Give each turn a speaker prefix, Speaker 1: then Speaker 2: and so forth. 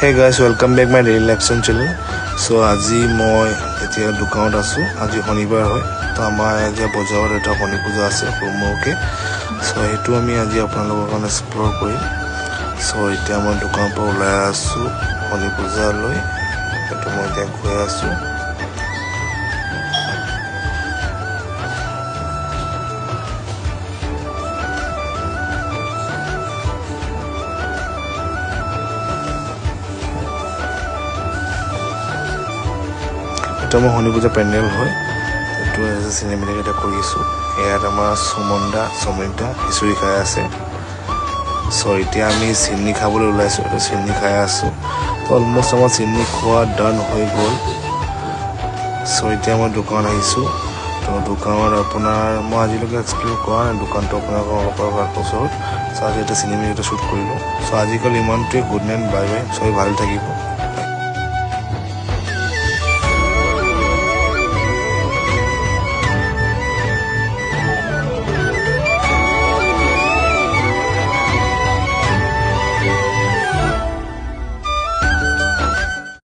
Speaker 1: Hey guys, welcome back my daily action channel. So আজি মই এতিয়া দোকানত আছো আজি শনিবাৰ হয় তো আমাৰ আজি বজাৰত এটা শনি পূজা আছে হোমকে সো এটো আমি আজি আপোনালোকৰ কাৰণে এক্সপ্লোৰ কৰিম সো এতিয়া মই দোকানৰ পৰা ওলাই আছো শনি পূজা লৈ এটো মই এতিয়া গৈ আছো এটা শনি পূজা পেন্ডেল হয় এটো এজ সিনেমেটিক এটা কৰিছো ইয়াত আমাৰ সমৃদ্ধা খিচুৰি খাই আছে সো এতিয়া আমি চিনি খাবলৈ ওলাইছো এটো চিনি খাই আছো তো অলমোস্ট আমাৰ চিনি খোৱা ডান হৈ গ'ল সো এতিয়া মই দোকান আহিছো তো দোকানত আপোনাৰ মই আজিলৈকে এক্সপ্লোৰ কৰা নাই দোকানটো আপোনালোকৰ ওচৰত সো আজি এটা চিনেমেটিক এটা শ্বুট কৰিলো সো আজিকালি ইমানটোৱে গুড নাইট বাই বাই সবাই ভালো থাকিব